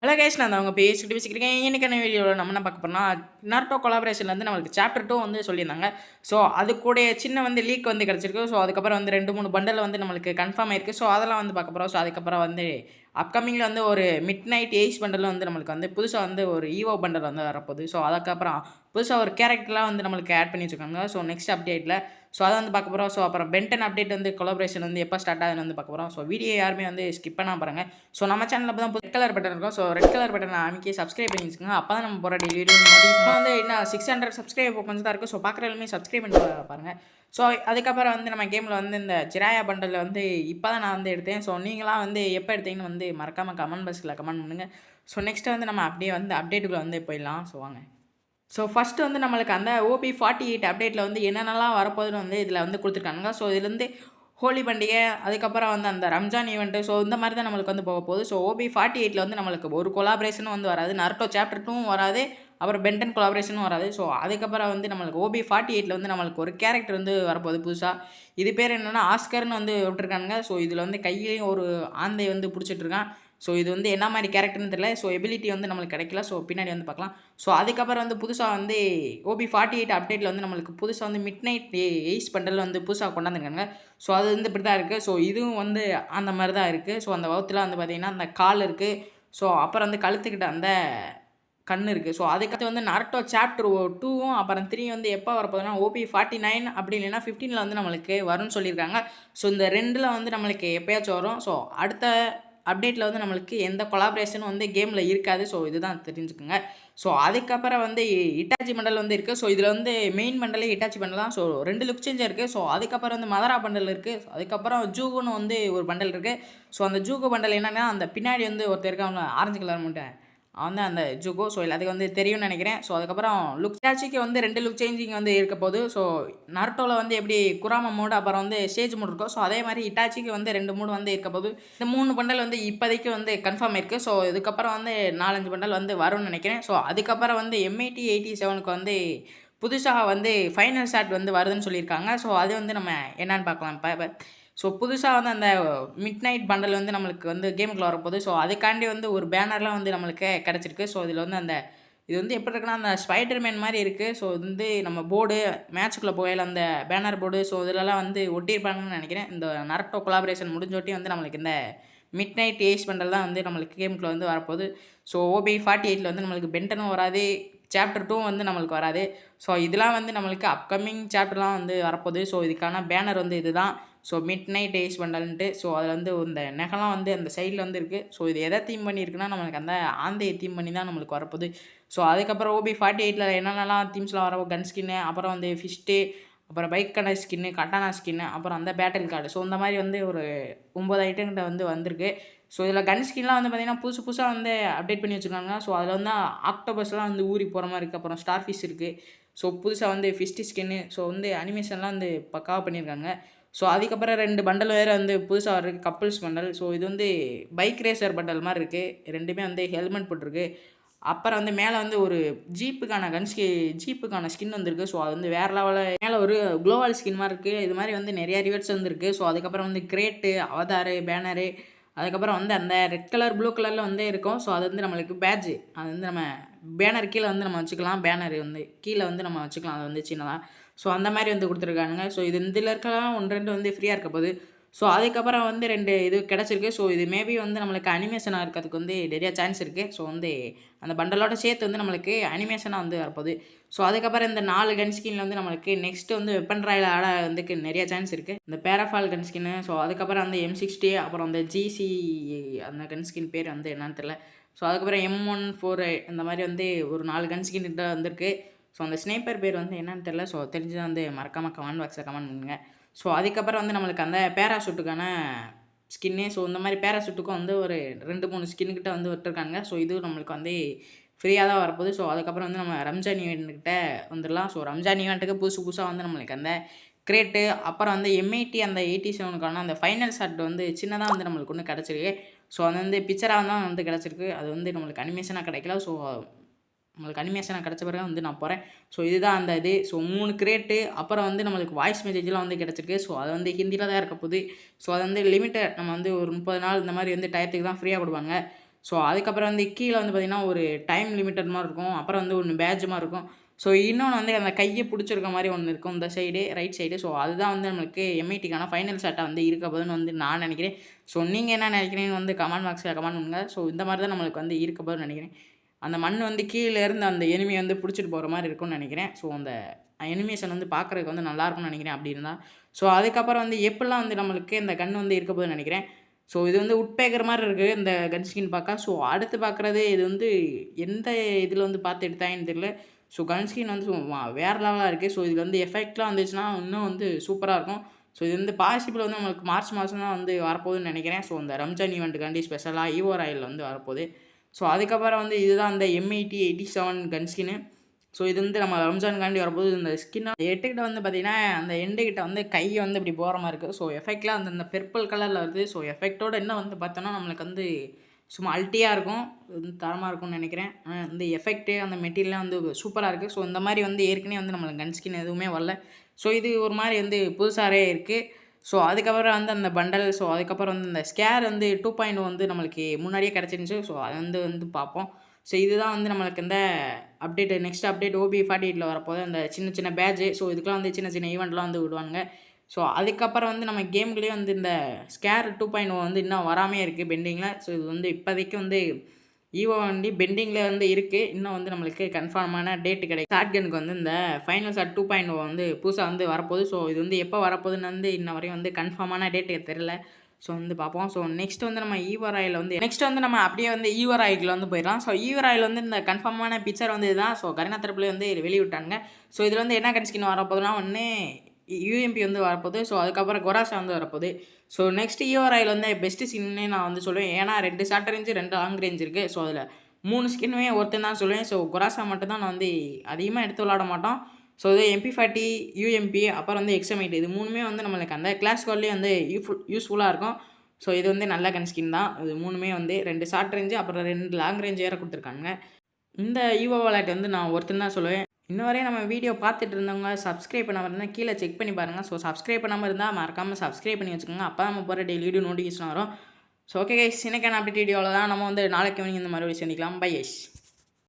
Hello guys, நான் அவங்க பேசிக்கிட்டு இருக்கேன். இன்னைக்கான வீடியோவில் நம்ம என்ன பார்க்க போறோம்னா, நருட்டோ கொலாபரேஷன்ல வந்து நம்மளுக்கு சாப்டர் 2 வந்து சொல்லியிருந்தாங்க. ஸோ அது கூட சின்ன வந்து லீக் வந்து கிடச்சிருக்கு. ஸோ அதுக்கப்புறம் வந்து 2, 3 பண்டல் வந்து நம்மளுக்கு கன்ஃபார்ம் ஆயிருக்கு. ஸோ அதெல்லாம் வந்து பார்க்க போறோம். ஸோ அதுக்கப்புறம் வந்து அப்கமிங்கில் வந்து ஒரு மிட் நைட் ஏஜ் பண்டல் வந்து நம்மளுக்கு வந்து புதுசாக வந்து ஒரு ஈவோ பண்டல் வந்து வரப்போகுது. ஸோ அதுக்கப்புறம் புதுசாக ஒரு கேரக்டர்லாம் வந்து நம்மளுக்கு ஆட் பண்ணி வச்சுருக்காங்க. ஸோ நெக்ஸ்ட் அப்டேட்டில் ஸோ அதை வந்து பார்க்க போகிறோம். ஸோ அப்புறம் பென்டன் அப்டேட் வந்து கொலாபரேஷன் வந்து எப்போ ஸ்டார்ட் ஆகுதுன்னு வந்து பார்க்க போகிறோம். ஸோ வீடியோ யாருமே வந்து ஸ்கிப் பண்ணாம பாருங்க. ஸோ நம்ம சேனலில் இப்போ தான் ரெட் கலர் பட்டன் இருக்கும். ஸோ ரெட் கலர் பட்டனை அமைக்கி சப்ஸ்கிரைப் பண்ணி வச்சுக்கோங்க. அப்போ தான் நம்ம போகிற டெய்லி வீடியோ நோட்டிஃபிகேஷன் வந்து என்ன 600 சப்ஸ்கிரைப் கொஞ்சம் தான் இருக்குது. ஸோ பார்க்குற எல்லாமே சப்ஸ்கிரைப் பண்ணி பாருங்கள். ஸோ அதுக்கப்புறம் வந்து நம்ம கேமில் வந்து இந்த ஜிராயா பண்டலில் வந்து இப்போ தான் நான் வந்து எடுத்தேன். ஸோ நீங்களாம் வந்து எப்போ எடுத்தீங்கன்னு வந்து மறக்காமல் கமெண்ட் பாக்ஸில் கமெண்ட் பண்ணுங்கள். ஸோ நெக்ஸ்ட்டு வந்து நம்ம அப்படியே வந்து அப்டேட்டுக்குள்ளே வந்து போயிடலாம். ஸோ வாங்க. ஸோ ஃபஸ்ட்டு வந்து நம்மளுக்கு அந்த OP48 அப்டேட்டில் வந்து என்னென்னலாம் வரப்போகுதுன்னு வந்து இதில் வந்து கொடுத்துருக்காங்க. ஸோ இதுலேருந்து ஹோலி பண்டிகை, அதுக்கப்புறம் வந்து அந்த ரம்ஜான் ஈவெண்ட்டு, ஸோ இந்த மாதிரி தான் நம்மளுக்கு வந்து போக போகுது. ஸோ OP48 வந்து நம்மளுக்கு ஒரு கொலாபரேஷனும் வந்து வராது. நருட்டோ சாப்டர் 2வும் வராது. அப்புறம் பென்டன் கொலாபரேஷனும் வராது. ஸோ அதுக்கப்புறம் வந்து நம்மளுக்கு OP48 வந்து நம்மளுக்கு ஒரு கேரக்டர் வந்து வரப்போகுது புதுசாக. இது பேர் என்னென்னா ஆஸ்கர்னு வந்து விட்டுருக்காங்க. ஸோ இதில் வந்து கையிலையும் ஒரு ஆந்தை வந்து பிடிச்சிட்ருக்கான். ஸோ இது வந்து என்ன மாதிரி கேரக்டர்னு தெரியல. ஸோ எபிலிட்டி வந்து நம்மளுக்கு கிடைக்கல. ஸோ பின்னாடி வந்து பார்க்கலாம். ஸோ அதுக்கப்புறம் வந்து புதுசாக வந்து OP48 அப்டேட்டில் வந்து நம்மளுக்கு புதுசாக வந்து மிட் நைட் ஏஸ் பண்டல் வந்து புதுசாக கொண்டாந்துருக்காங்க. ஸோ அது வந்து இப்படி தான் இருக்குது. ஸோ இதுவும் வந்து அந்த மாதிரி தான் இருக்குது. ஸோ அந்த வகுத்தில் வந்து பார்த்திங்கன்னா அந்த கால் இருக்குது. ஸோ அப்புறம் வந்து கழுத்துக்கிட்ட அந்த கண் இருக்குது. ஸோ அதுக்கடுத்து வந்து நருட்டோ சாப்டர் 2வும் அப்புறம் 3 வந்து எப்போ வரப்போகுதுன்னா OP49 அப்படி இல்லைன்னா 15ல் வந்து நம்மளுக்கு வரும்னு சொல்லியிருக்காங்க. ஸோ இந்த 2ல் வந்து நம்மளுக்கு எப்போயாச்சும் வரும். ஸோ அடுத்த அப்டேட்டில் வந்து நம்மளுக்கு எந்த கொலாபரேஷனும் வந்து கேமில் இருக்காது. ஸோ இதுதான் தெரிஞ்சுக்குங்க. ஸோ அதுக்கப்புறம் வந்து இட்டாச்சி பண்டல் வந்து இருக்குது. ஸோ இதில் வந்து மெயின் பண்டலே இட்டாச்சி பண்டல் தான். ஸோ 2 லுக் சேஞ்சாக இருக்குது. ஸோ அதுக்கப்புறம் வந்து மதரா பண்டல் இருக்குது. அதுக்கப்புறம் ஜூகுன்னு வந்து ஒரு பண்டல் இருக்குது. ஸோ அந்த ஜூகு பண்டல் என்னென்னா அந்த பின்னாடி வந்து ஒருத்தர் இருக்காங்க ஆரஞ்சு கலர் முட்டை, அவன் தான் அந்த ஜுகோ. ஸோ எல்லாத்துக்கும் வந்து தெரியும்னு நினைக்கிறேன். ஸோ அதுக்கப்புறம் லுக் டாச்சிக்கு வந்து 2 லுக் சேஞ்சிங் வந்து இருக்க போகுது. ஸோ நருட்டோவில் வந்து எப்படி குராமா மோடு அப்புறம் வந்து ஸ்டேஜ் மோடு இருக்கும். ஸோ அதே மாதிரி இட்டாச்சிக்கு வந்து 2 மோடு வந்து இருக்க போகுது. இந்த 3 பண்டல் வந்து இப்போதைக்கு வந்து கன்ஃபார்ம் இருக்குது. ஸோ இதுக்கப்புறம் வந்து 4, 5 பண்டல் வந்து வரும்னு நினைக்கிறேன். ஸோ அதுக்கப்புறம் வந்து M8087க்கு வந்து புதுசாக வந்து ஃபைனல் ஷாட் வந்து வருதுன்னு சொல்லியிருக்காங்க. ஸோ அது வந்து நம்ம என்னன்னு பார்க்கலாம் இப்போ. ஸோ புதுசாக வந்து அந்த மிட் நைட் பண்டல் வந்து நம்மளுக்கு வந்து கேமுக்குள்ள வரப்போகுது. ஸோ அதுக்காண்டி வந்து ஒரு பேனர்லாம் வந்து நம்மளுக்கு கிடச்சிருக்கு. ஸோ இதில் வந்து அந்த இது வந்து எப்படி இருக்குன்னா அந்த ஸ்பைடர்மேன் மாதிரி இருக்குது. ஸோ இது வந்து நம்ம போர்டு மேட்ச்சுக்குள்ளே போகையில் அந்த பேனர் போர்டு ஸோ இதிலலாம் வந்து ஒட்டியிருப்பாங்கன்னு நினைக்கிறேன். இந்த நருட்டோ கொலாபரேஷன் முடிஞ்சோட்டி வந்து நம்மளுக்கு இந்த மிட் நைட் ஏஸ் பண்டல் தான் வந்து நம்மளுக்கு கேமுக்குள்ள வந்து வரப்போகுது. ஸோ OP48 வந்து நம்மளுக்கு பென்டனும் வராது. சாப்டர் 2 வந்து நம்மளுக்கு வராது. ஸோ இதெல்லாம் வந்து நம்மளுக்கு அப்கமிங் சாப்டர்லாம் வந்து வரப்போகுது. ஸோ இதுக்கான பேனர் வந்து இதுதான். ஸோ மிட் நைட் ஏஸ் பண்டல்ன்ட்டு. ஸோ அதில் வந்து இந்த நெகலாம் வந்து அந்த சைடில் வந்து இருக்குது. ஸோ இது எதை தீம் பண்ணியிருக்குன்னா நம்மளுக்கு அந்த ஆந்தையை தீம் பண்ணி தான் நம்மளுக்கு வரப்போகுது. ஸோ அதுக்கப்புறம் OP48ல் என்னென்னலாம் தீம்ஸ்லாம் வர கன் ஸ்கின்னு, அப்புறம் வந்து ஃபிஸ்ட்டு, அப்புறம் பைக்கான ஸ்கின்னு, கட்டானா ஸ்கின்னு, அப்புறம் அந்த பேட்டில் கார்டு. ஸோ இந்த மாதிரி வந்து ஒரு 9 ஐட்டங்கிட்ட வந்து வந்திருக்கு. ஸோ இதில் கன் ஸ்கின்லாம் வந்து பார்த்திங்கன்னா புதுசாக வந்து அப்டேட் பண்ணி வச்சுருக்காங்க. ஸோ அதில் வந்து ஆக்டோபஸ்லாம் வந்து ஊறி போகிற மாதிரி இருக்குது. அப்புறம் ஸ்டார் ஃபிஷ் இருக்குது. ஸோ புதுசாக வந்து ஃபிஸ்ட்டு ஸ்கின்னு. ஸோ வந்து அனிமேஷன்லாம் வந்து பக்காவாக பண்ணியிருக்காங்க. ஸோ அதுக்கப்புறம் 2 பண்டல் வேறு வந்து புதுசாக வர்றது கப்புள்ஸ் பண்டல். ஸோ இது வந்து பைக் ரேசர் பண்டல் மாதிரி இருக்குது. 2மே வந்து ஹெல்மெட் போட்டிருக்கு. அப்புறம் வந்து மேலே வந்து ஒரு ஜீப்புக்கான ஸ்கின் வந்திருக்கு. ஸோ அது வந்து வேறு லெவலில் மேலே ஒரு குளோவால் ஸ்கின் மாதிரி இருக்குது. இது மாதிரி வந்து நிறையா ரிவர்ஸ் வந்துருக்கு. ஸோ அதுக்கப்புறம் வந்து கிரேட்டு, அவதாரு, பேனரு, அதுக்கப்புறம் வந்து அந்த ரெட் கலர் ப்ளூ கலரில் வந்து இருக்கும். ஸோ அது வந்து நம்மளுக்கு பேட்ஜு. அது வந்து நம்ம பேனர் கீழே வந்து நம்ம வச்சுக்கலாம். பேனர் வந்து கீழே வந்து நம்ம வச்சுக்கலாம். அது வந்து சின்னதாக. ஸோ அந்த மாதிரி வந்து கொடுத்துருக்கானுங்க. ஸோ இது இதில் இருக்கலாம் 1, 2 வந்து ஃப்ரீயாக இருக்க போகுது. ஸோ அதுக்கப்புறம் வந்து 2 இது கிடச்சிருக்கு. ஸோ இது மேபி வந்து நம்மளுக்கு அனிமேஷனாக இருக்கிறதுக்கு வந்து நிறையா சான்ஸ் இருக்குது. ஸோ வந்து அந்த பண்டலோட சேர்த்து வந்து நம்மளுக்கு அனிமேஷனாக வந்து வரப்போகுது. ஸோ அதுக்கப்புறம் இந்த 4 கன் ஸ்கின்ல வந்து நம்மளுக்கு நெக்ஸ்ட்டு வந்து வெப்பன் ராயில் ஆட வந்துக்கு நிறைய சான்ஸ் இருக்குது. இந்த பேராஃபால் கன் ஸ்கின்னு, ஸோ அதுக்கப்புறம் அந்த M60, அப்புறம் அந்த GC அந்த கன் ஸ்கின் பேர் வந்து என்னன்னு தெரியல. ஸோ அதுக்கப்புறம் M14 இந்த மாதிரி வந்து ஒரு 4 கன் ஸ்கின் கிட்ட வந்திருக்கு. ஸோ அந்த ஸ்னைப்பர் பேர் வந்து என்னன்னு தெரியல. ஸோ தெரிஞ்சுதான் வந்து மறக்காமல் கமெண்ட் பாக்ஸில் கமெண்ட் பண்ணுங்கள். ஸோ அதுக்கப்புறம் வந்து நம்மளுக்கு அந்த பேராஷூட்டுக்கான ஸ்கின்னு. ஸோ இந்த மாதிரி பேராஷூட்டுக்கும் வந்து ஒரு 2, 3 ஸ்கின்னுக்கிட்ட வந்து விட்டுருக்காங்க. ஸோ இதுவும் நம்மளுக்கு வந்து ஃப்ரீயாக தான் வரப்போகுது. ஸோ அதுக்கப்புறம் வந்து நம்ம ரம்ஜான் ஈவெண்ட்டுக்கிட்ட வந்துடலாம். ஸோ ரம்ஜான் ஈவெண்ட்டுக்கு புதுசாக வந்து நம்மளுக்கு அந்த கிரேட்டு, அப்புறம் வந்து M80 அந்த 87க்கான அந்த ஃபைனல் ஷாட் வந்து சின்னதாக வந்து நம்மளுக்கு ஒன்று கிடச்சிருக்கு. ஸோ அது வந்து பிக்சராக தான் வந்து கிடச்சிருக்கு. அது வந்து நம்மளுக்கு அனிமேஷனாக கிடைக்கல. ஸோ நம்மளுக்கு அனிமேஷனாக கிடச்ச பிறகு வந்து நான் போகிறேன். ஸோ இதுதான் அந்த இது. ஸோ 3 கிரேட்டு, அப்புறம் வந்து நம்மளுக்கு வாய்ஸ் மெசேஜ்லாம் வந்து கிடச்சிருக்கு. ஸோ அது வந்து ஹிந்தியில் தான் இருக்க போகுது. ஸோ அது வந்து லிமிட்டட் நம்ம வந்து ஒரு 30 நாள் இந்த மாதிரி வந்து டயத்துக்கு தான் ஃப்ரீயாக கொடுப்பாங்க. ஸோ அதுக்கப்புறம் வந்து கீழே வந்து பார்த்திங்கன்னா ஒரு டைம் லிமிட்டட் மாதிரி இருக்கும். அப்புறம் வந்து ஒன்று பேட்ஜ் மாதிரி இருக்கும். ஸோ இன்னொன்று வந்து அந்த கையை பிடிச்சிருக்க மாதிரி ஒன்று இருக்கும் இந்த சைடு, ரைட் சைடு. ஸோ அதுதான் வந்து நம்மளுக்கு எம்ஐடிக்கான ஃபைனல் செட்டாக வந்து இருக்க போகுதுன்னு வந்து நான் நினைக்கிறேன். ஸோ நீங்கள் என்ன நினைக்கிறீங்கன்னு வந்து கமெண்ட் பாக்ஸில் கமெண்ட் பண்ணுங்கள். ஸோ இந்த மாதிரி தான் நம்மளுக்கு வந்து இருக்க போகுதுன்னு நினைக்கிறேன். அந்த மண் வந்து கீழே இருந்து அந்த எனிமி வந்து பிடிச்சிட்டு போகிற மாதிரி இருக்கும்னு நினைக்கிறேன். ஸோ அந்த அனிமேஷன் வந்து பார்க்குறதுக்கு வந்து நல்லாயிருக்கும்னு நினைக்கிறேன் அப்படி இருந்தால். ஸோ அதுக்கப்புறம் வந்து எப்படிலாம் வந்து நம்மளுக்கு இந்த கன் வந்து இருக்க போகுதுன்னு நினைக்கிறேன். ஸோ இது வந்து உட்பேக்கர் மாதிரி இருக்குது இந்த கன் ஸ்கின் பார்க்க. ஸோ அடுத்து பார்க்குறது இது வந்து எந்த இதில் வந்து பார்த்து எடுத்தாங்கன்னு தெரியல. ஸோ கன் ஸ்கின் வந்து வேறு லெவலாக இருக்குது. ஸோ இதில் வந்து எஃபெக்ட்லாம் வந்துச்சுன்னா இன்னும் வந்து சூப்பராக இருக்கும். ஸோ இது வந்து பாசிபிள் வந்து நம்மளுக்கு மார்ச் மாதம் தான் வந்து வரப்போகுதுன்னு நினைக்கிறேன். ஸோ இந்த ரம்ஜான் ஈவெண்ட்டுக்காண்டி ஸ்பெஷலாக ஈவோ ராயல் வந்து வரப்போகுது. ஸோ அதுக்கப்புறம் வந்து இதுதான் அந்த M8087 கன் ஸ்கின்னு. ஸோ இது வந்து நம்ம ரம்ஜானுக்காண்டி வரப்போது இந்த ஸ்கின்னா எட்டுக்கிட்ட வந்து பார்த்திங்கன்னா அந்த எண்டுக்கிட்ட வந்து கை வந்து இப்படி போகிற மாதிரி இருக்குது. ஸோ எஃபெக்ட்லாம் அந்த பெர்பிள் கலரில் வருது. ஸோ எஃபெக்ட்டோட என்ன வந்து பார்த்தோன்னா நம்மளுக்கு வந்து சும்மா அல்ட்டியாக இருக்கும், தரமாக இருக்கும்னு நினைக்கிறேன். இந்த எஃபெக்ட்டு அந்த மெட்டீரியல்லாம் வந்து சூப்பராக இருக்குது. ஸோ இந்த மாதிரி வந்து ஏற்கனவே வந்து நம்மளுக்கு கன் ஸ்கின் எதுவுமே வரல. ஸோ இது ஒரு மாதிரி வந்து புதுசாகவே இருக்குது. ஸோ அதுக்கப்புறம் வந்து அந்த பண்டல், ஸோ அதுக்கப்புறம் வந்து இந்த ஸ்கேர் வந்து 2.0 வந்து நம்மளுக்கு முன்னாடியே கிடச்சிருந்துச்சு. ஸோ அது வந்து பார்ப்போம். ஸோ இதுதான் வந்து நம்மளுக்கு இந்த அப்டேட்டு நெக்ஸ்ட் அப்டேட் OB48ல் வரப்போது அந்த சின்ன சின்ன பேட்ஜு. ஸோ இதுக்கெலாம் வந்து சின்ன சின்ன ஈவெண்ட்லாம் வந்து விடுவாங்க. ஸோ அதுக்கப்புறம் வந்து நம்ம கேமுக்குள்ளேயே வந்து இந்த ஸ்கேர் 2.0 வந்து இன்னும் வராமே இருக்குது பெண்டிங்கில். ஸோ இது வந்து இப்போதைக்கு வந்து ஈவோ வண்டி பெண்டிங்கில் வந்து இருக்குது. இன்னும் வந்து நம்மளுக்கு கன்ஃபார்மான டேட்டு கிடைக்கும். ஷாட்கனுக்கு வந்து இந்த ஃபைனல் ஷாட் 2.0 வந்து புதுசாக வந்து வரப்போகுது. ஸோ இது வந்து எப்போ வரப்போகுதுன்னு வந்து இன்ன வரையும் வந்து கன்ஃபார்மான டேட்டு தெரியல. ஸோ வந்து பார்ப்போம். ஸோ நெக்ஸ்ட் வந்து நம்ம ஈவோ ராயல் வந்து நம்ம அப்படியே வந்து ஈவோ ராயலுக்குள்ள வந்து போயிடலாம். ஸோ ஈவோ ராயல் வந்து இந்த கன்ஃபார்மான பிக்சர் வந்து இதுதான். ஸோ கரீனா தரப்புல வந்து வெளியிட்டாங்க. ஸோ இதில் வந்து என்ன கன் ஸ்கின் வரப்போகுதுன்னா ஒன்று UMP வந்து வரப்போகுது. ஸோ அதுக்கப்புறம் கொராஷா வந்து வரப்போகுது. ஸோ நெக்ஸ்ட் ஈவோ ராயல் வந்து பெஸ்ட்டு ஸ்கின்னே நான் வந்து சொல்லுவேன். ஏன்னா 2 ஷார்ட் ரேஞ்சு 2 லாங் ரேஞ்ச் இருக்குது. ஸோ அதில் 3 ஸ்கின்னுமே ஒருத்தன் தான் சொல்லுவேன். ஸோ கொராஷா மட்டும் தான் நான் வந்து அதிகமாக எடுத்து விளாட மாட்டோம். ஸோ இது MP40, UMP அப்புறம் வந்து XM8 இது 3மே வந்து நம்மளுக்கு அந்த கிளாஸ் ஸ்குவாட்லேயே வந்து யூஸ்ஃபுல்லாக இருக்கும். ஸோ இது வந்து நல்ல கன் ஸ்கின் தான். இது 3மே வந்து 2 ஷார்ட் ரேஞ்சு அப்புறம் 2 லாங் ரேஞ்ச் வேறு கொடுத்துருக்காங்க. இந்த ஈவோ வாலெட் வந்து நான் ஒருத்தன் தான் சொல்லுவேன். இன்ன வரையும் நம்ம வீடியோ பார்த்துட்டு இருந்தவங்க சப்ஸ்கிரைப் பண்ணாமல் இருந்தால் கீழே செக் பண்ணி பாருங்கள். ஸோ சப்ஸ்கிரைப் பண்ணாமல் இருந்தால் மறக்காமல் சப்ஸ்கிரைப் பண்ணி வச்சுக்கோங்க. அப்போ நம்ம போகிற டெய்லி வீடியோ நோட்டிஃபிகேஷன் வரும். ஸோ ஓகே கைஸ், இன்னைக்கான அப்டேட் வீடியோவில் தான் நம்ம வந்து நாளைக்கு ஈவினிங் இந்த மாதிரி சந்திக்கலாம். Bye guys.